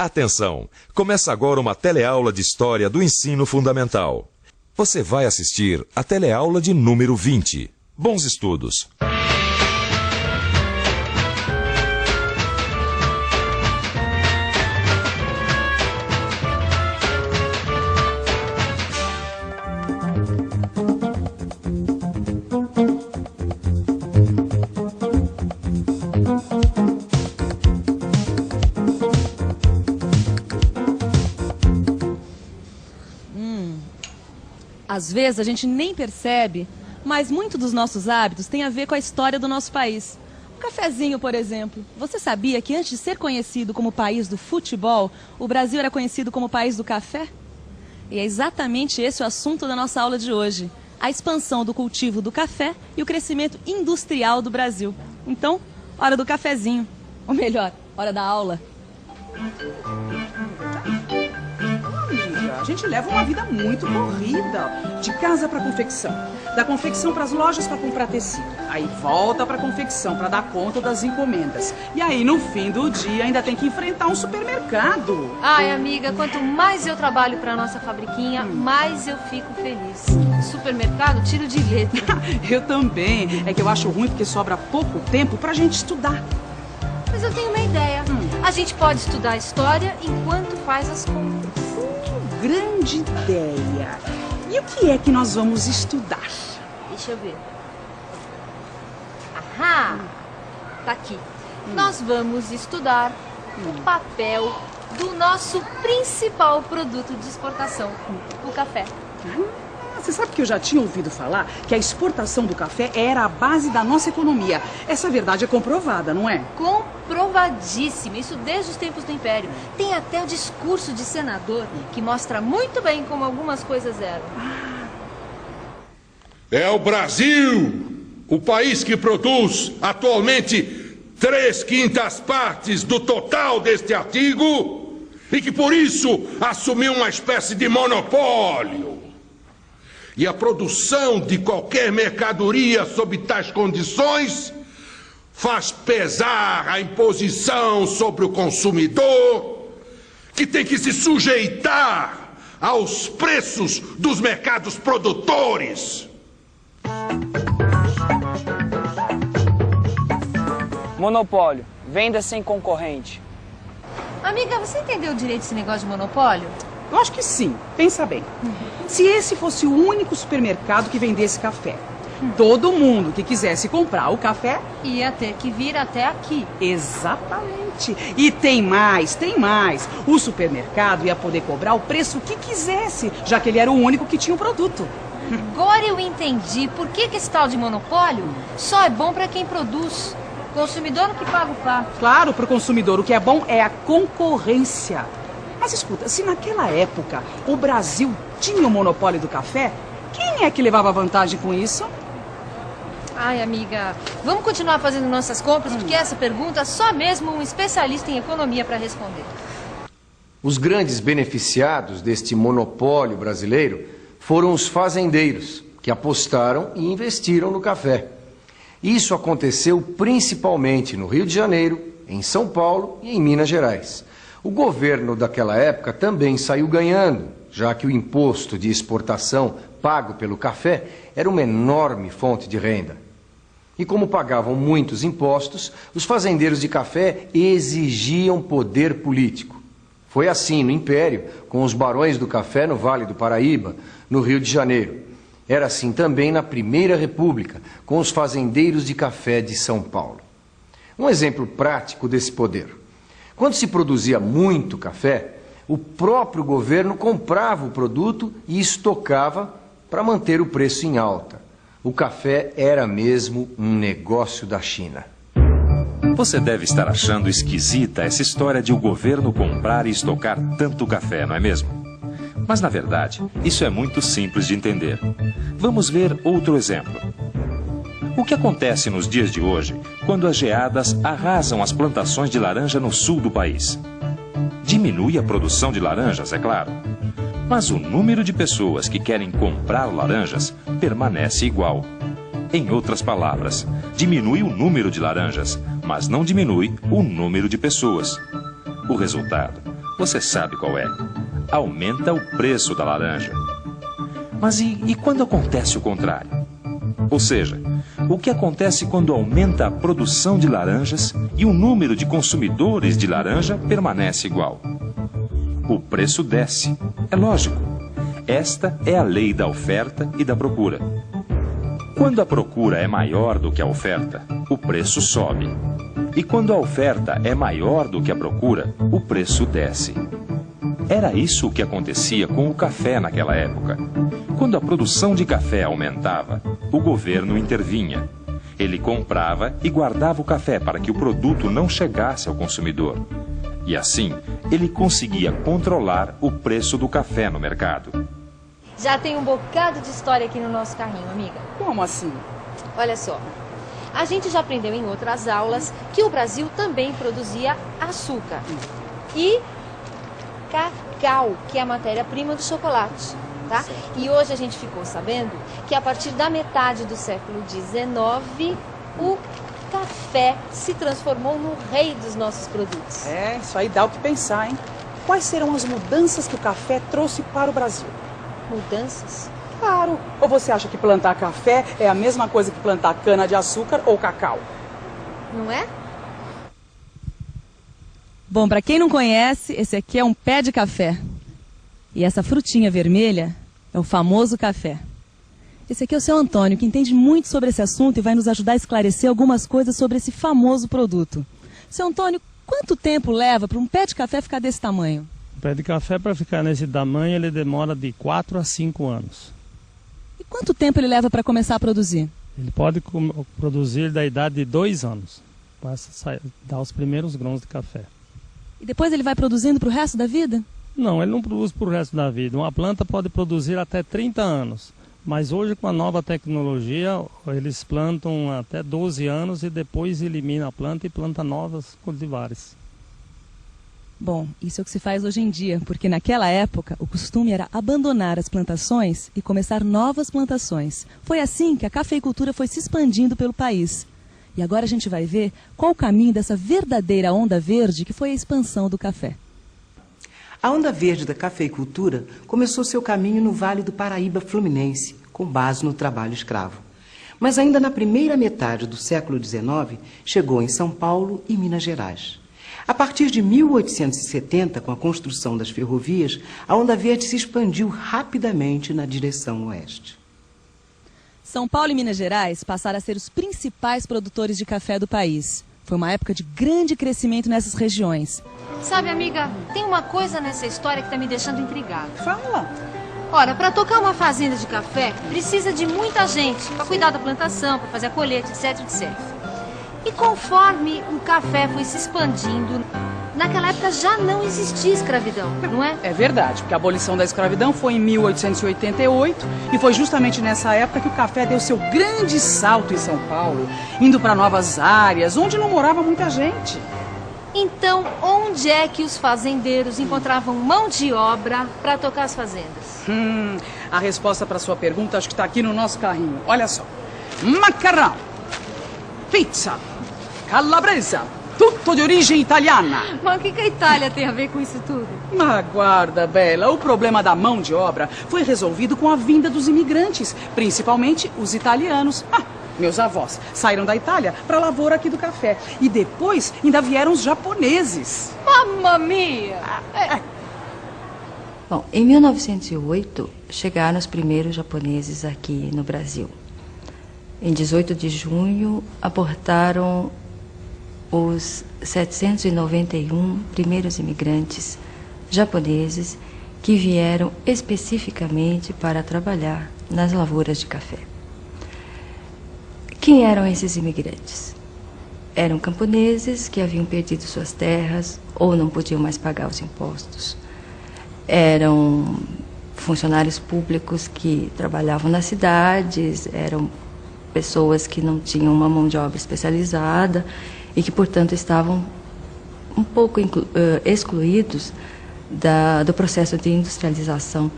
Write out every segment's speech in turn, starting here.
Atenção! Começa agora uma teleaula de História do Ensino Fundamental. Você vai assistir a teleaula de número 20. Bons estudos! Às vezes a gente nem percebe, mas muito dos nossos hábitos tem a ver com a história do nosso país. O cafezinho, por exemplo. Você sabia que antes de ser conhecido como país do futebol, o Brasil era conhecido como país do café? E é exatamente esse o assunto da nossa aula de hoje. A expansão do cultivo do café e o crescimento industrial do Brasil. Então, hora do cafezinho. Ou melhor, hora da aula. A gente leva uma vida muito corrida. De casa para confecção. Da confecção para as lojas para comprar tecido. Aí volta para confecção para dar conta das encomendas. E aí no fim do dia ainda tem que enfrentar um supermercado. Ai, amiga, quanto mais eu trabalho para nossa fabriquinha, mais eu fico feliz. Supermercado, tiro de letra. Eu também. É que eu acho ruim porque sobra pouco tempo pra gente estudar. Mas eu tenho uma ideia. A gente pode estudar história enquanto faz as compras. Grande ideia. E o que é que nós vamos estudar? Deixa eu ver. Ahá! Tá aqui. Nós vamos estudar o papel do nosso principal produto de exportação, o café. Você sabe que eu já tinha ouvido falar que a exportação do café era a base da nossa economia. Essa verdade é comprovada, não é? Comprovadíssima. Isso desde os tempos do Império. Tem até o discurso de senador que mostra muito bem como algumas coisas eram. É o Brasil, o país que produz atualmente 3/5 partes do total deste artigo e que por isso assumiu uma espécie de monopólio. E a produção de qualquer mercadoria sob tais condições faz pesar a imposição sobre o consumidor, que tem que se sujeitar aos preços dos mercados produtores. Monopólio, venda sem concorrente. Amiga, você entendeu direito esse negócio de monopólio? Eu acho que sim. Pensa bem. Se esse fosse o único supermercado que vendesse café, todo mundo que quisesse comprar o café ia ter que vir até aqui. Exatamente. E tem mais, tem mais. O supermercado ia poder cobrar o preço que quisesse, já que ele era o único que tinha o produto. Agora eu entendi por que esse tal de monopólio só é bom para quem produz. O consumidor que paga o pato. Claro, para o consumidor o que é bom é a concorrência. Mas escuta, se naquela época o Brasil tinha o monopólio do café, quem é que levava vantagem com isso? Ai, amiga, vamos continuar fazendo nossas compras, porque essa pergunta só mesmo um especialista em economia para responder. Os grandes beneficiados deste monopólio brasileiro foram os fazendeiros, que apostaram e investiram no café. Isso aconteceu principalmente no Rio de Janeiro, em São Paulo e em Minas Gerais. O governo daquela época também saiu ganhando, já que o imposto de exportação pago pelo café era uma enorme fonte de renda. E como pagavam muitos impostos, os fazendeiros de café exigiam poder político. Foi assim no Império, com os barões do café no Vale do Paraíba, no Rio de Janeiro. Era assim também na Primeira República, com os fazendeiros de café de São Paulo. Um exemplo prático desse poder. Quando se produzia muito café, o próprio governo comprava o produto e estocava para manter o preço em alta. O café era mesmo um negócio da China. Você deve estar achando esquisita essa história de o governo comprar e estocar tanto café, não é mesmo? Mas, na verdade, isso é muito simples de entender. Vamos ver outro exemplo. O que acontece nos dias de hoje quando as geadas arrasam as plantações de laranja no sul do país? Diminui a produção de laranjas, é claro. Mas o número de pessoas que querem comprar laranjas permanece igual. Em outras palavras, diminui o número de laranjas, mas não diminui o número de pessoas. O resultado? Você sabe qual é. Aumenta o preço da laranja. Mas e quando acontece o contrário? Ou seja, o que acontece quando aumenta a produção de laranjas e o número de consumidores de laranja permanece igual? O preço desce. É lógico. Esta é a lei da oferta e da procura. Quando a procura é maior do que a oferta, o preço sobe. E quando a oferta é maior do que a procura, o preço desce. Era isso o que acontecia com o café naquela época. Quando a produção de café aumentava, o governo intervinha. Ele comprava e guardava o café para que o produto não chegasse ao consumidor. E assim, ele conseguia controlar o preço do café no mercado. Já tem um bocado de história aqui no nosso carrinho, amiga. Como assim? Olha só. A gente já aprendeu em outras aulas que o Brasil também produzia açúcar e cacau, que é a matéria-prima do chocolate, tá? E hoje a gente ficou sabendo que a partir da metade do século XIX, o café se transformou no rei dos nossos produtos. É, isso aí dá o que pensar, hein? Quais serão as mudanças que o café trouxe para o Brasil? Mudanças? Claro. Ou você acha que plantar café é a mesma coisa que plantar cana-de-açúcar ou cacau? Não é? Bom, para quem não conhece, esse aqui é um pé de café. E essa frutinha vermelha é o famoso café. Esse aqui é o seu Antônio, que entende muito sobre esse assunto e vai nos ajudar a esclarecer algumas coisas sobre esse famoso produto. Seu Antônio, quanto tempo leva para um pé de café ficar desse tamanho? O pé de café, para ficar nesse tamanho, ele demora de 4 a 5 anos. E quanto tempo ele leva para começar a produzir? Ele pode produzir da idade de 2 anos, para dar os primeiros grãos de café. E depois ele vai produzindo para o resto da vida? Não, ele não produz para o resto da vida. Uma planta pode produzir até 30 anos. Mas hoje, com a nova tecnologia, eles plantam até 12 anos e depois eliminam a planta e plantam novas cultivares. Bom, isso é o que se faz hoje em dia, porque naquela época o costume era abandonar as plantações e começar novas plantações. Foi assim que a cafeicultura foi se expandindo pelo país. E agora a gente vai ver qual o caminho dessa verdadeira onda verde que foi a expansão do café. A onda verde da cafeicultura começou seu caminho no Vale do Paraíba Fluminense, com base no trabalho escravo. Mas ainda na primeira metade do século XIX, chegou em São Paulo e Minas Gerais. A partir de 1870, com a construção das ferrovias, a onda verde se expandiu rapidamente na direção oeste. São Paulo e Minas Gerais passaram a ser os principais produtores de café do país. Foi uma época de grande crescimento nessas regiões. Sabe, amiga, tem uma coisa nessa história que está me deixando intrigada. Fala! Ora, para tocar uma fazenda de café, precisa de muita gente para cuidar da plantação, para fazer a colheita, etc, etc. E conforme o café foi se expandindo, naquela época já não existia escravidão, não é? É verdade, porque a abolição da escravidão foi em 1888 e foi justamente nessa época que o café deu seu grande salto em São Paulo, indo para novas áreas, onde não morava muita gente. Então, onde é que os fazendeiros encontravam mão de obra para tocar as fazendas? A resposta para sua pergunta acho que está aqui no nosso carrinho. Olha só. Macarrão, pizza, calabresa, tudo de origem italiana. Mas o que a Itália tem a ver com isso tudo? Aguarda, Bela. O problema da mão de obra foi resolvido com a vinda dos imigrantes, principalmente os italianos. Meus avós saíram da Itália para a lavoura aqui do café. E depois ainda vieram os japoneses. Mamma mia! Bom, em 1908 chegaram os primeiros japoneses aqui no Brasil. Em 18 de junho aportaram os 791 primeiros imigrantes japoneses que vieram especificamente para trabalhar nas lavouras de café. Quem eram esses imigrantes? Eram camponeses que haviam perdido suas terras ou não podiam mais pagar os impostos. Eram funcionários públicos que trabalhavam nas cidades, eram pessoas que não tinham uma mão de obra especializada e que, portanto, estavam um pouco excluídos do processo de industrialização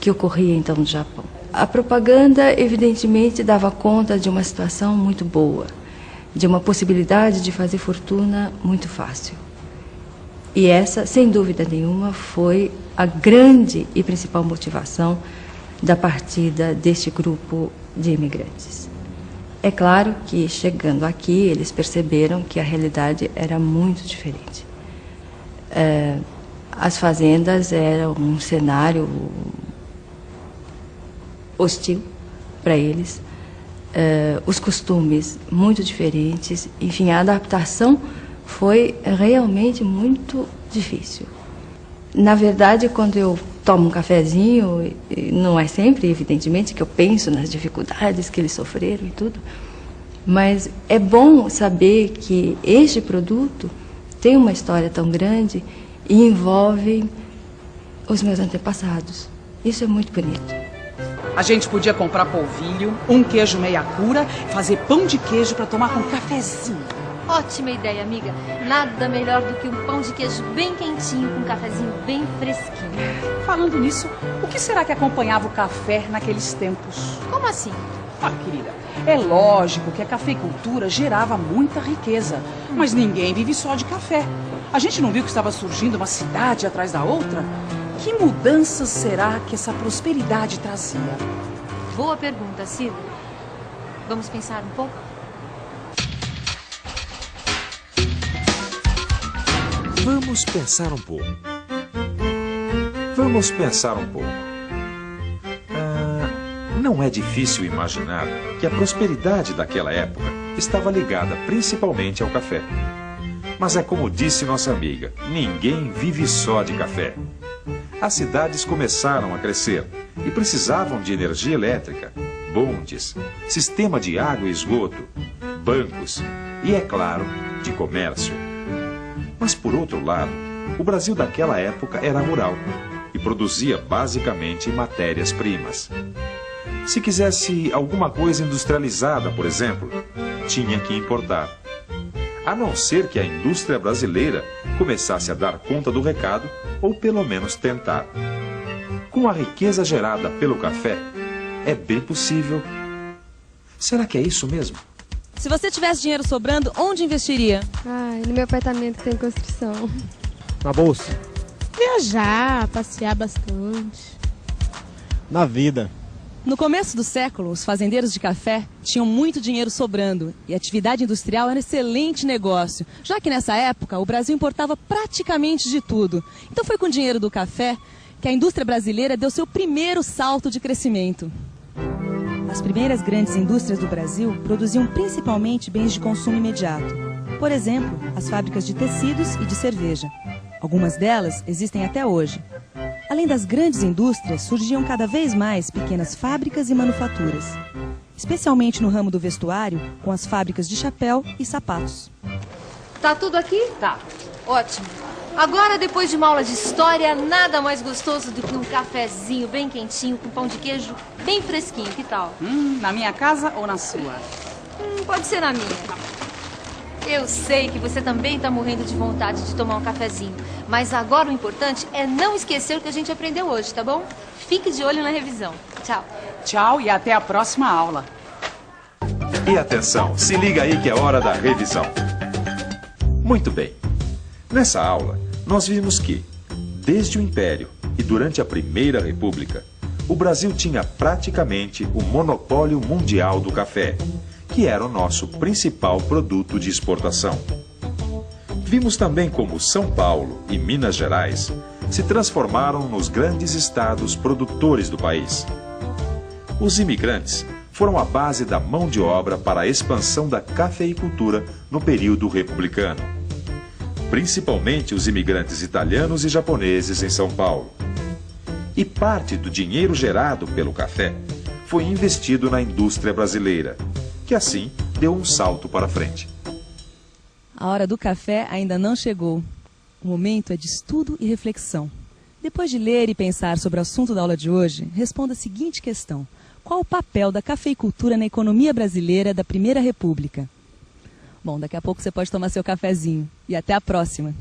que ocorria então no Japão. A propaganda, evidentemente, dava conta de uma situação muito boa, de uma possibilidade de fazer fortuna muito fácil. E essa, sem dúvida nenhuma, foi a grande e principal motivação da partida deste grupo de imigrantes. É claro que, chegando aqui, eles perceberam que a realidade era muito diferente. As fazendas eram um cenário hostil para eles, os costumes muito diferentes, enfim, a adaptação foi realmente muito difícil. Na verdade, quando eu tomo um cafezinho, não é sempre, evidentemente, que eu penso nas dificuldades que eles sofreram e tudo, mas é bom saber que este produto tem uma história tão grande e envolve os meus antepassados. Isso é muito bonito. A gente podia comprar polvilho, um queijo meia cura, fazer pão de queijo para tomar com cafezinho. Ótima ideia, amiga. Nada melhor do que um pão de queijo bem quentinho com um cafezinho bem fresquinho. Falando nisso, o que será que acompanhava o café naqueles tempos? Como assim? Ah, querida, é lógico que a cafeicultura gerava muita riqueza, mas ninguém vive só de café. A gente não viu que estava surgindo uma cidade atrás da outra? Que mudanças será que essa prosperidade trazia? Boa pergunta, Cida. Vamos pensar um pouco? Vamos pensar um pouco. Vamos pensar um pouco. Não é difícil imaginar que a prosperidade daquela época estava ligada principalmente ao café. Mas é como disse nossa amiga, ninguém vive só de café. As cidades começaram a crescer e precisavam de energia elétrica, bondes, sistema de água e esgoto, bancos e, é claro, de comércio. Mas, por outro lado, o Brasil daquela época era rural e produzia basicamente matérias-primas. Se quisesse alguma coisa industrializada, por exemplo, tinha que importar. A não ser que a indústria brasileira começasse a dar conta do recado, ou pelo menos tentar. Com a riqueza gerada pelo café, é bem possível. Será que é isso mesmo? Se você tivesse dinheiro sobrando, onde investiria? No meu apartamento que tem construção. Na bolsa? Viajar, passear bastante. Na vida. No começo do século, os fazendeiros de café tinham muito dinheiro sobrando e a atividade industrial era um excelente negócio, já que nessa época o Brasil importava praticamente de tudo. Então foi com o dinheiro do café que a indústria brasileira deu seu primeiro salto de crescimento. As primeiras grandes indústrias do Brasil produziam principalmente bens de consumo imediato. Por exemplo, as fábricas de tecidos e de cerveja. Algumas delas existem até hoje. Além das grandes indústrias, surgiam cada vez mais pequenas fábricas e manufaturas, especialmente no ramo do vestuário, com as fábricas de chapéu e sapatos. Tá tudo aqui? Tá. Ótimo. Agora, depois de uma aula de história, nada mais gostoso do que um cafezinho bem quentinho com pão de queijo bem fresquinho. Que tal? Na minha casa ou na sua? Pode ser na minha. Eu sei que você também está morrendo de vontade de tomar um cafezinho, mas agora o importante é não esquecer o que a gente aprendeu hoje, tá bom? Fique de olho na revisão. Tchau. Tchau e até a próxima aula. E atenção, se liga aí que é hora da revisão. Muito bem. Nessa aula, nós vimos que, desde o Império e durante a Primeira República, o Brasil tinha praticamente o monopólio mundial do café, que era o nosso principal produto de exportação. Vimos também como São Paulo e Minas Gerais se transformaram nos grandes estados produtores do país. Os imigrantes foram a base da mão de obra para a expansão da cafeicultura no período republicano, principalmente os imigrantes italianos e japoneses em São Paulo. E parte do dinheiro gerado pelo café foi investido na indústria brasileira, que assim deu um salto para frente. A hora do café ainda não chegou. O momento é de estudo e reflexão. Depois de ler e pensar sobre o assunto da aula de hoje, responda a seguinte questão: qual o papel da cafeicultura na economia brasileira da Primeira República? Bom, daqui a pouco você pode tomar seu cafezinho. E até a próxima!